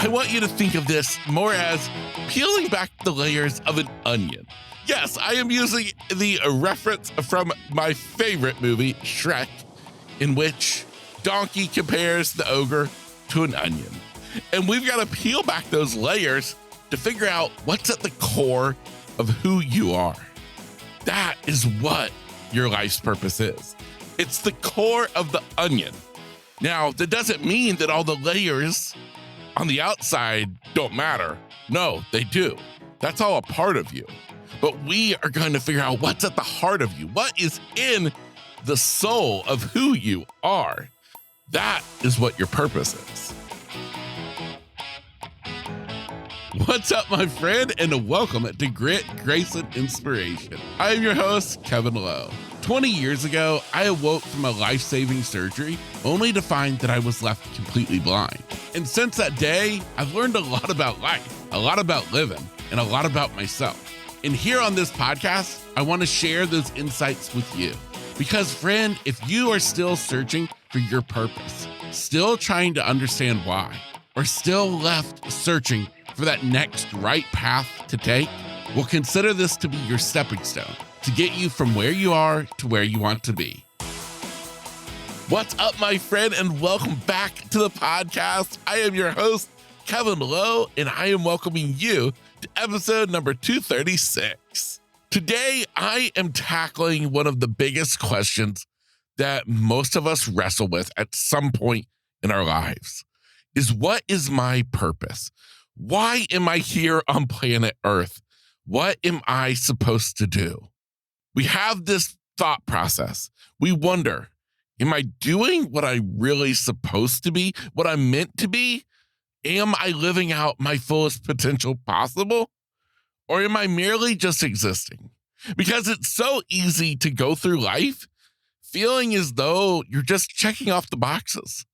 I want you to think of this more as peeling back the layers of an onion. Yes, I am using the reference from my favorite movie, Shrek, in which Donkey compares the ogre to an onion. And we've got to peel back those layers to figure out what's at the core of who you are. That is what your life's purpose is. It's the core of the onion. Now, that doesn't mean that all the layers on the outside don't matter. No, they do. That's all a part of you. But we are going to figure out what's at the heart of you. What is in the soul of who you are? That is what your purpose is. What's up, my friend, and welcome to Grit, Grace, and Inspiration. I am your host, Kevin Lowe. 20 years ago, I awoke from a life-saving surgery only to find that I was left completely blind. And since that day, I've learned a lot about life, a lot about living, and a lot about myself. And here on this podcast, I want to share those insights with you. Because, friend, if you are still searching for your purpose, still trying to understand why, or still left searching for that next right path to take, well, consider this to be your stepping stone to get you from where you are to where you want to be. What's up, my friend, and welcome back to the podcast. I am your host, Kevin Lowe, and I am welcoming you to episode number 236. Today, I am tackling one of the biggest questions that most of us wrestle with at some point in our lives is, what is my purpose? Why am I here on planet Earth? What am I supposed to do? We have this thought process. We wonder, am I doing what I'm really supposed to be, what I'm meant to be? Am I living out my fullest potential possible? Or am I merely just existing? Because it's so easy to go through life feeling as though you're just checking off the boxes.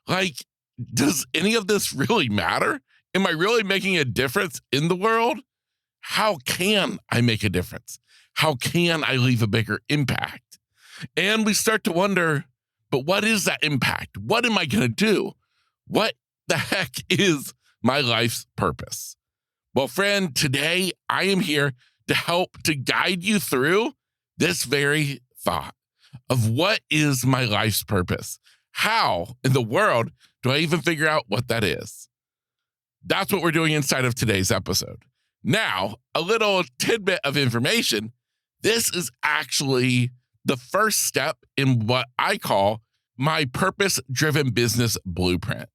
Like, does any of this really matter? Am I really making a difference in the world? How can I make a difference? How can I leave a bigger impact? And we start to wonder, but what is that impact? What am I going to do? What the heck is my life's purpose? Well, friend, today I am here to help to guide you through this very thought of what is my life's purpose? How in the world do I even figure out what that is? That's what we're doing inside of today's episode. Now, a little tidbit of information. This is actually the first step in what I call my purpose-driven business blueprint.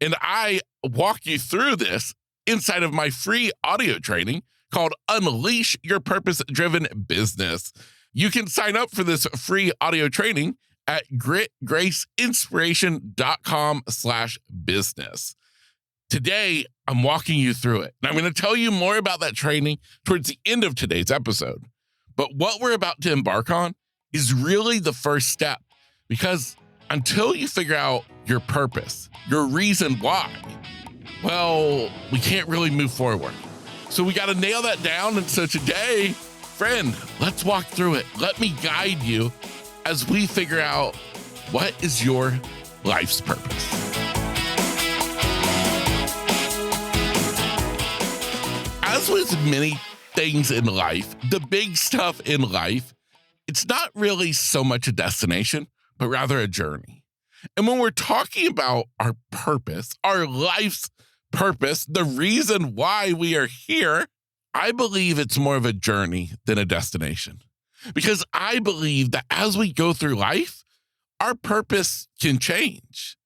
And I walk you through this inside of my free audio training called Unleash Your Purpose-Driven Business. You can sign up for this free audio training at gritgraceinspiration.com/business. Today, I'm walking you through it. And I'm going to tell you more about that training towards the end of today's episode. But what we're about to embark on is really the first step, because until you figure out your purpose, your reason why, well, we can't really move forward. So we got to nail that down. And so today, friend, let's walk through it. Let me guide you as we figure out what is your life's purpose. As with many things in life, the big stuff in life, it's not really so much a destination, but rather a journey. And when we're talking about our purpose, our life's purpose, the reason why we are here, I believe it's more of a journey than a destination. Because I believe that as we go through life, our purpose can change.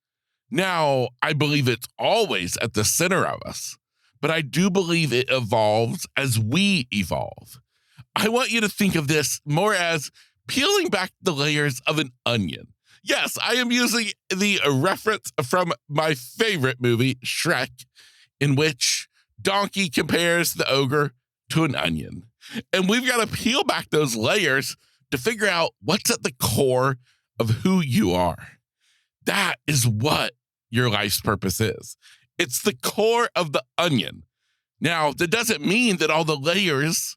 Now, I believe it's always at the center of us, but I do believe it evolves as we evolve. I want you to think of this more as peeling back the layers of an onion. Yes, I am using the reference from my favorite movie, Shrek, in which Donkey compares the ogre to an onion. And we've got to peel back those layers to figure out what's at the core of who you are. That is what your life's purpose is. It's the core of the onion. Now, that doesn't mean that all the layers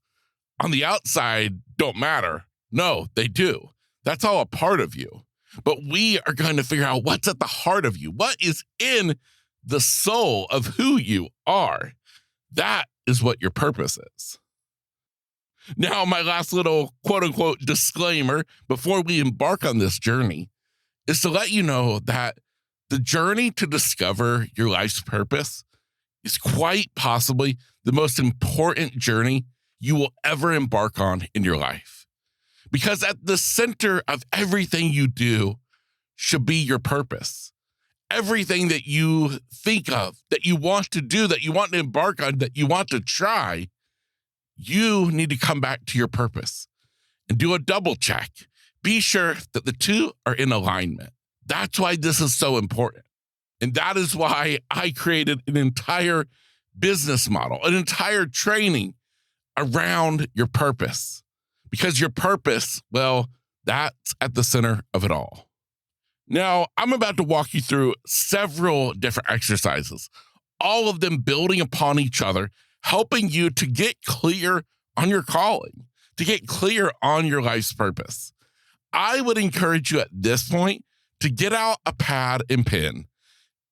on the outside don't matter. No, they do. That's all a part of you. But we are going to figure out what's at the heart of you. What is in the soul of who you are. That is what your purpose is. Now, my last little quote unquote disclaimer before we embark on this journey is to let you know that the journey to discover your life's purpose is quite possibly the most important journey you will ever embark on in your life. Because at the center of everything you do should be your purpose. Everything that you think of, that you want to do, that you want to embark on, that you want to try, you need to come back to your purpose and do a double check. Be sure that the two are in alignment. That's why this is so important. And that is why I created an entire business model, an entire training around your purpose. Because your purpose, well, that's at the center of it all. Now, I'm about to walk you through several different exercises, all of them building upon each other, helping you to get clear on your calling, to get clear on your life's purpose. I would encourage you at this point to get out a pad and pen.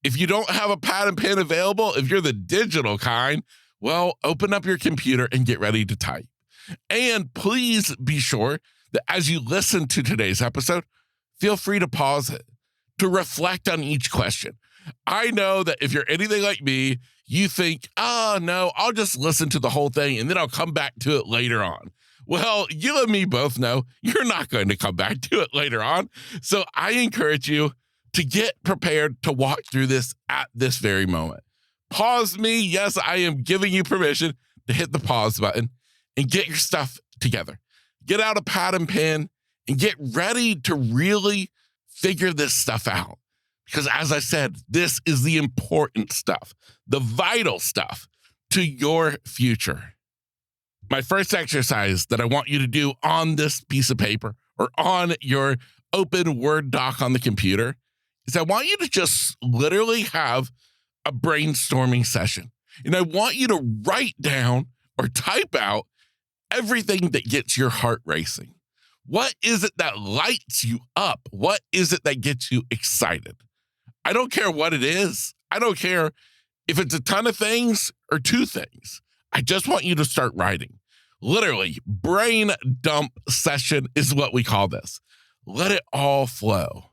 If you don't have a pad and pen available, if you're the digital kind, well, open up your computer and get ready to type. And please be sure that as you listen to today's episode, feel free to pause it, to reflect on each question. I know that if you're anything like me, you think, oh, no, I'll just listen to the whole thing and then I'll come back to it later on. Well, you and me both know you're not going to come back to it later on. So I encourage you to get prepared to walk through this at this very moment. Pause me. Yes, I am giving you permission to hit the pause button and get your stuff together. Get out a pad and pen and get ready to really figure this stuff out. Because as I said, this is the important stuff, the vital stuff to your future. My first exercise that I want you to do on this piece of paper or on your open Word doc on the computer is I want you to just literally have a brainstorming session. And I want you to write down or type out everything that gets your heart racing. What is it that lights you up? What is it that gets you excited? I don't care what it is. I don't care if it's a ton of things or two things. I just want you to start writing. Literally, brain dump session is what we call this. Let it all flow.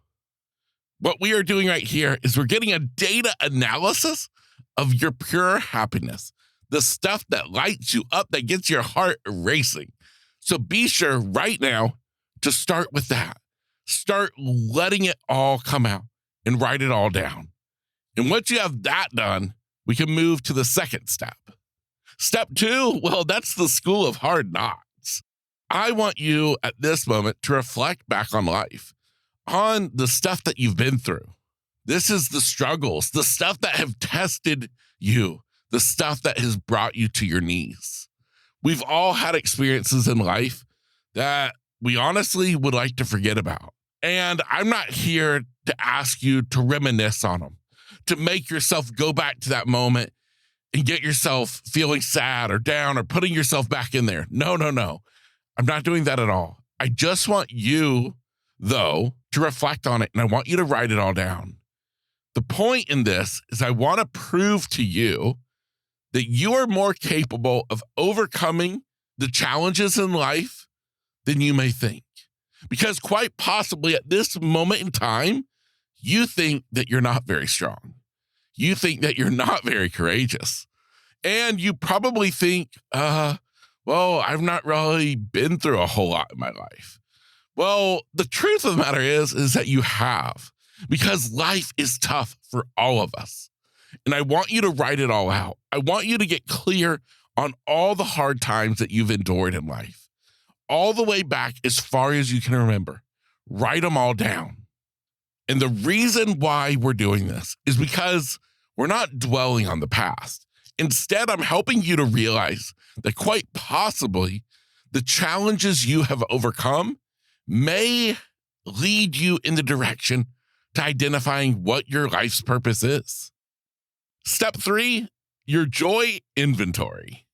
What we are doing right here is we're getting a data analysis of your pure happiness, the stuff that lights you up, that gets your heart racing. So be sure right now to start with that. Start letting it all come out and write it all down. And once you have that done, we can move to the second step. Step 2, well, that's the school of hard knocks. I want you at this moment to reflect back on life, on the stuff that you've been through. This is the struggles, the stuff that have tested you, the stuff that has brought you to your knees. We've all had experiences in life that we honestly would like to forget about. And I'm not here to ask you to reminisce on them, to make yourself go back to that moment and get yourself feeling sad or down or putting yourself back in there. No. I'm not doing that at all. I just want you, though, to reflect on it, and I want you to write it all down. The point in this is I want to prove to you that you are more capable of overcoming the challenges in life than you may think. Because quite possibly at this moment in time, you think that you're not very strong. You think that you're not very courageous. And you probably think, well, I've not really been through a whole lot in my life. Well, the truth of the matter is that you have, because life is tough for all of us. And I want you to write it all out. I want you to get clear on all the hard times that you've endured in life, all the way back as far as you can remember. Write them all down. And the reason why we're doing this is because we're not dwelling on the past. Instead, I'm helping you to realize that quite possibly the challenges you have overcome may lead you in the direction to identifying what your life's purpose is. Step 3, your joy inventory.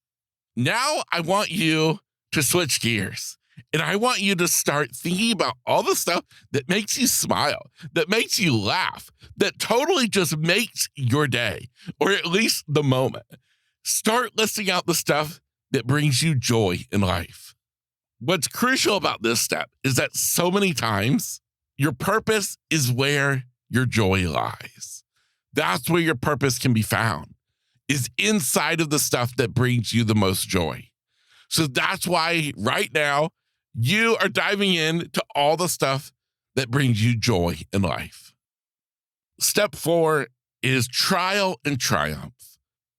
Now I want you to switch gears And I want you to start thinking about all the stuff that makes you smile, that makes you laugh, that totally just makes your day, or at least the moment. Start listing out the stuff that brings you joy in life. What's crucial about this step is that so many times your purpose is where your joy lies. That's where your purpose can be found, is inside of the stuff that brings you the most joy. So that's why right now you are diving into all the stuff that brings you joy in life. Step 4 is trial and triumph.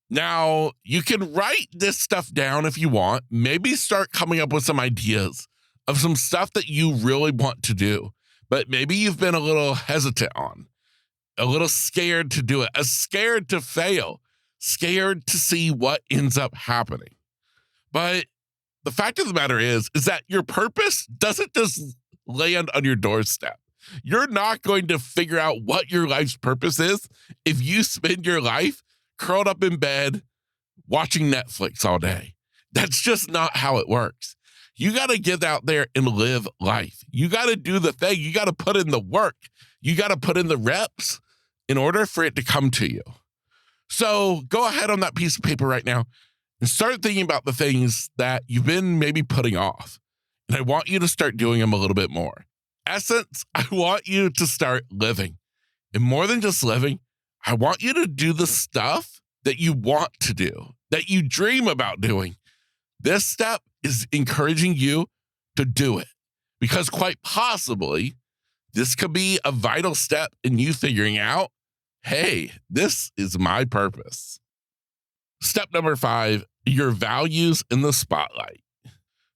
Now, you can write this stuff down if you want. Maybe start coming up with some ideas of some stuff that you really want to do, but maybe you've been a little hesitant on, a little scared to do it, scared to fail, scared to see what ends up happening. But the fact of the matter is that your purpose doesn't just land on your doorstep. You're not going to figure out what your life's purpose is if you spend your life curled up in bed watching Netflix all day. That's just not how it works. You got to get out there and live life. You got to do the thing. You got to put in the work. You got to put in the reps in order for it to come to you. So go ahead on that piece of paper right now and start thinking about the things that you've been maybe putting off. And I want you to start doing them a little bit more. Essence, I want you to start living. And more than just living, I want you to do the stuff that you want to do, that you dream about doing. This step is encouraging you to do it because quite possibly this could be a vital step in you figuring out, hey, this is my purpose. Step number 5, your values in the spotlight.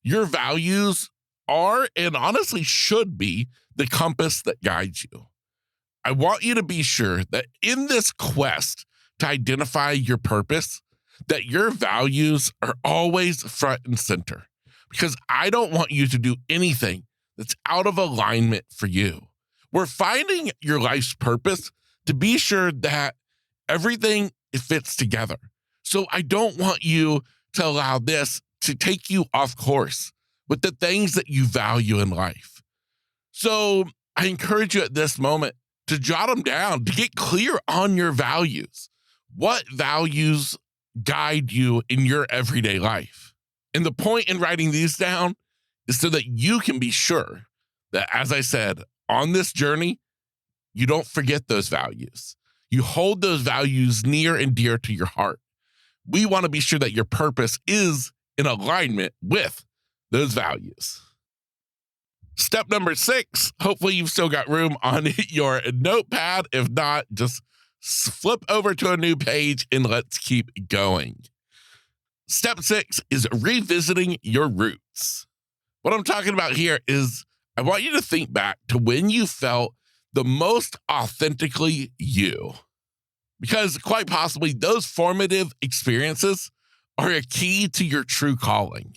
Your values are and honestly should be the compass that guides you. I want you to be sure that in this quest to identify your purpose, that your values are always front and center, because I don't want you to do anything that's out of alignment for you. We're finding your life's purpose to be sure that everything fits together. So I don't want you to allow this to take you off course with the things that you value in life. So I encourage you at this moment to jot them down, to get clear on your values. What values guide you in your everyday life? And the point in writing these down is so that you can be sure that, as I said, on this journey, you don't forget those values. You hold those values near and dear to your heart. We want to be sure that your purpose is in alignment with those values. Step number 6, hopefully you've still got room on your notepad. If not, just flip over to a new page and let's keep going. Step 6 is revisiting your roots. What I'm talking about here is I want you to think back to when you felt the most authentically you, because quite possibly those formative experiences are a key to your true calling.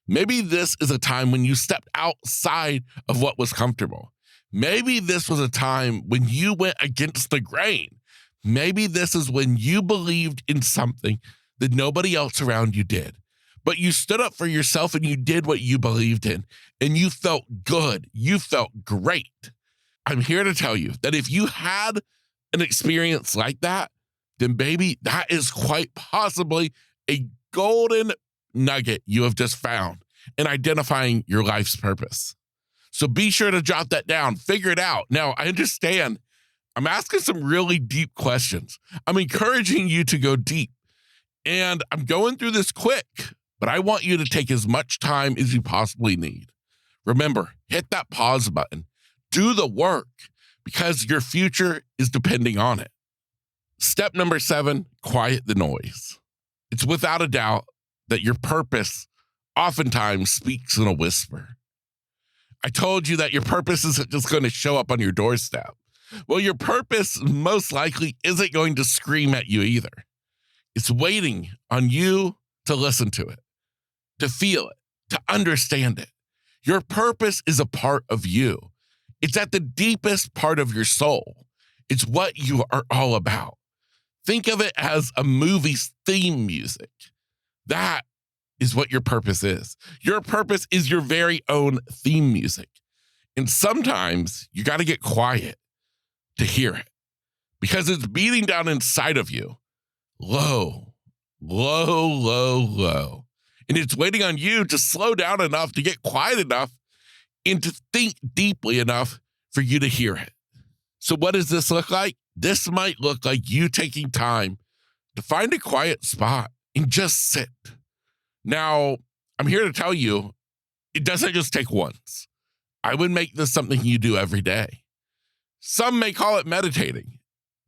Maybe this is a time when you stepped outside of what was comfortable. Maybe this was a time when you went against the grain. Maybe this is when you believed in something that nobody else around you did. But you stood up for yourself and you did what you believed in, and you felt good. You felt great. I'm here to tell you that if you had an experience like that, then baby, that is quite possibly a golden nugget you have just found in identifying your life's purpose. So be sure to jot that down, figure it out. Now, I understand I'm asking some really deep questions. I'm encouraging you to go deep, and I'm going through this quick, but I want you to take as much time as you possibly need. Remember, hit that pause button, do the work, because your future is depending on it. Step number 7, quiet the noise. It's without a doubt that your purpose oftentimes speaks in a whisper. I told you that your purpose isn't just going to show up on your doorstep. Well, your purpose most likely isn't going to scream at you either. It's waiting on you to listen to it, to feel it, to understand it. Your purpose is a part of you. It's at the deepest part of your soul. It's what you are all about. Think of it as a movie's theme music. That is what your purpose is. Your purpose is your very own theme music. And sometimes you got to get quiet to hear it because it's beating down inside of you. Low, low, low, low. And it's waiting on you to slow down enough, to get quiet enough, and to think deeply enough for you to hear it. So what does this look like? This might look like you taking time to find a quiet spot and just sit. Now, I'm here to tell you, it doesn't just take once. I would make this something you do every day. Some may call it meditating,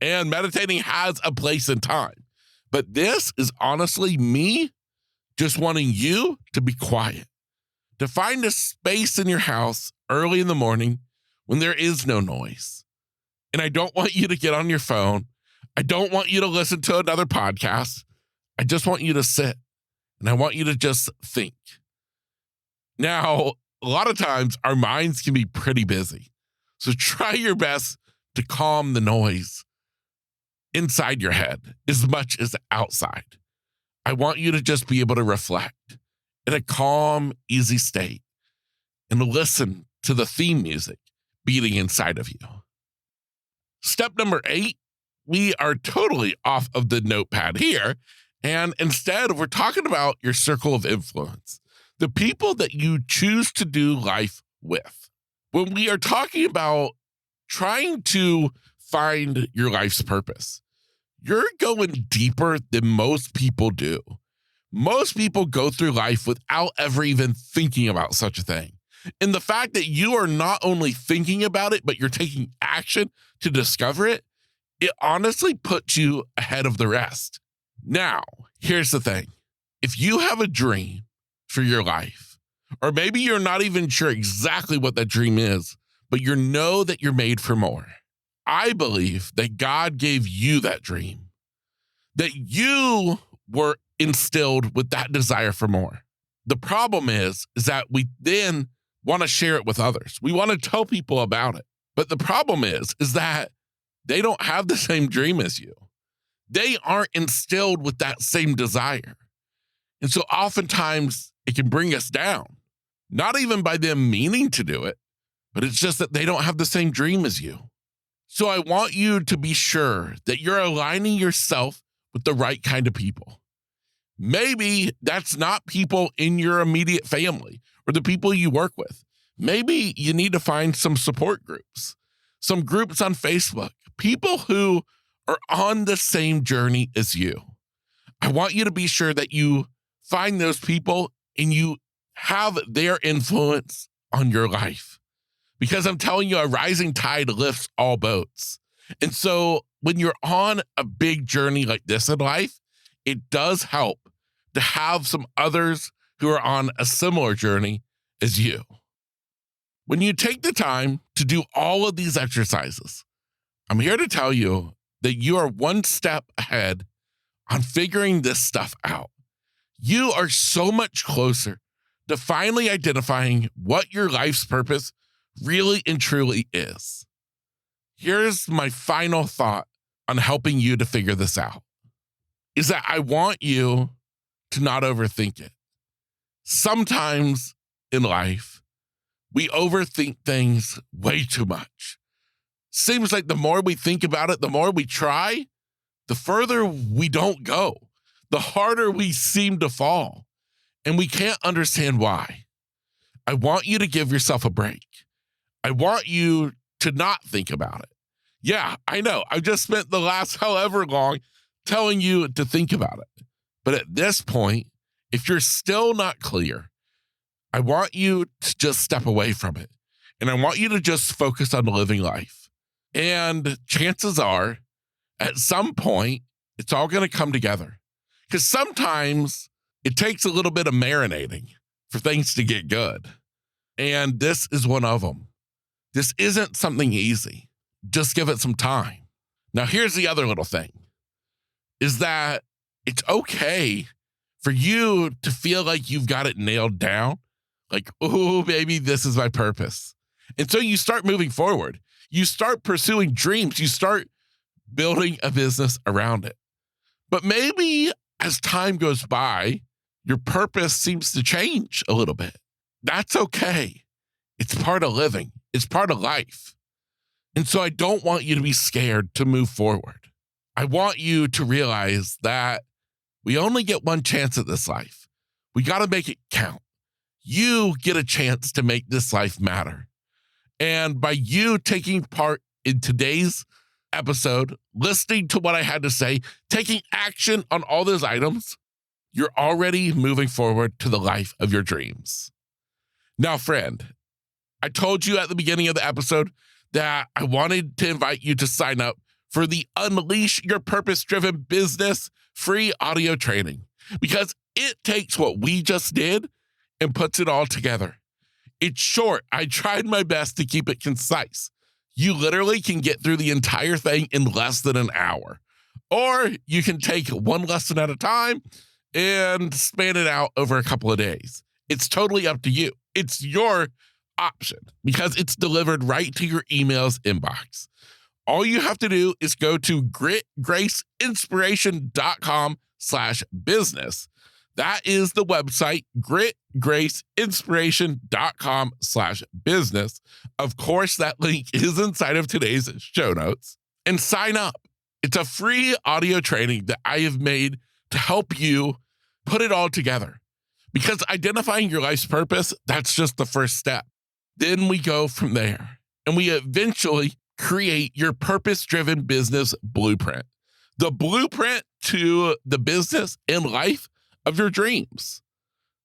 and meditating has a place and time. But this is honestly me just wanting you to be quiet, to find a space in your house early in the morning when there is no noise. And I don't want you to get on your phone. I don't want you to listen to another podcast. I just want you to sit, and I want you to just think. Now, a lot of times our minds can be pretty busy. So try your best to calm the noise inside your head as much as outside. I want you to just be able to reflect in a calm, easy state and listen to the theme music beating inside of you. Step number 8, we are totally off of the notepad here. And instead, we're talking about your circle of influence, the people that you choose to do life with. When we are talking about trying to find your life's purpose, you're going deeper than most people do. Most people go through life without ever even thinking about such a thing. And the fact that you are not only thinking about it, but you're taking action to discover it, it honestly puts you ahead of the rest. Now, here's the thing. If you have a dream for your life, or maybe you're not even sure exactly what that dream is, but you know that you're made for more, I believe that God gave you that dream, that you were instilled with that desire for more. The problem is that we then want to share it with others. We want to tell people about it. But the problem is that they don't have the same dream as you. They aren't instilled with that same desire. And so oftentimes it can bring us down, not even by them meaning to do it, but it's just that they don't have the same dream as you. So I want you to be sure that you're aligning yourself with the right kind of people. Maybe that's not people in your immediate family or the people you work with. Maybe you need to find some support groups, some groups on Facebook, people who are on the same journey as you. I want you to be sure that you find those people and you have their influence on your life. Because I'm telling you, a rising tide lifts all boats. And so when you're on a big journey like this in life, it does help to have some others who are on a similar journey as you. When you take the time to do all of these exercises, I'm here to tell you that you are one step ahead on figuring this stuff out. You are so much closer to finally identifying what your life's purpose really and truly is. Here's my final thought on helping you to figure this out, is that I want you to not overthink it. Sometimes in life, we overthink things way too much. Seems like the more we think about it, the more we try, the further we don't go, the harder we seem to fall, and we can't understand why. I want you to give yourself a break. I want you to not think about it. Yeah, I know. I just spent the last however long telling you to think about it. But at this point, if you're still not clear, I want you to just step away from it. And I want you to just focus on living life. And chances are, at some point, it's all going to come together. Because sometimes it takes a little bit of marinating for things to get good. And this is one of them. This isn't something easy. Just give it some time. Now, here's the other little thing, is that it's okay for you to feel like you've got it nailed down. Like, oh, baby, this is my purpose. And so you start moving forward. You start pursuing dreams. You start building a business around it. But maybe as time goes by, your purpose seems to change a little bit. That's okay. It's part of living. It's part of life. And so I don't want you to be scared to move forward. I want you to realize that we only get one chance at this life. We got to make it count. You get a chance to make this life matter. And by you taking part in today's episode, listening to what I had to say, taking action on all those items, you're already moving forward to the life of your dreams. Now, friend, I told you at the beginning of the episode that I wanted to invite you to sign up for the Unleash Your Purpose-Driven Business free audio training, because it takes what we just did and puts it all together. It's short. I tried my best to keep it concise. You literally can get through the entire thing in less than an hour, or you can take one lesson at a time and span it out over a couple of days. It's totally up to you. It's your option because it's delivered right to your email's inbox. All you have to do is go to gritgraceinspiration.com/business. That is the website, gritgraceinspiration.com/business. Of course, that link is inside of today's show notes. And sign up. It's a free audio training that I have made to help you put it all together. Because identifying your life's purpose, that's just the first step. Then we go from there. And we eventually create your purpose-driven business blueprint. The blueprint to the business and life of your dreams.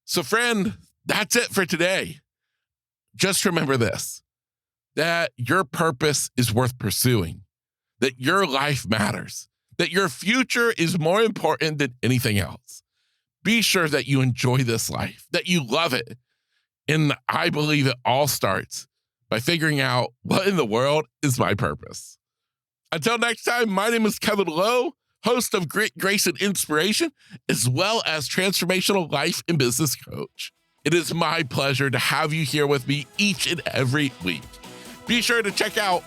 So friend, that's it for today. Just remember this, that your purpose is worth pursuing, that your life matters, that your future is more important than anything else. Be sure that you enjoy this life, that you love it. And I believe it all starts by figuring out what in the world is my purpose. Until next time, my name is Kevin Lowe, host of Grit, Grace, and Inspiration, as well as Transformational Life and Business Coach. It is my pleasure to have you here with me each and every week. Be sure to check out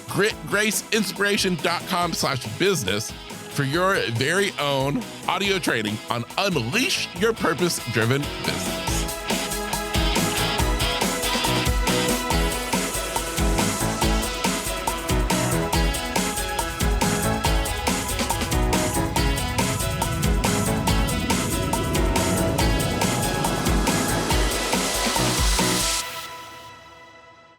gritgraceinspiration.com/business for your very own audio training on Unleash Your Purpose-Driven Business.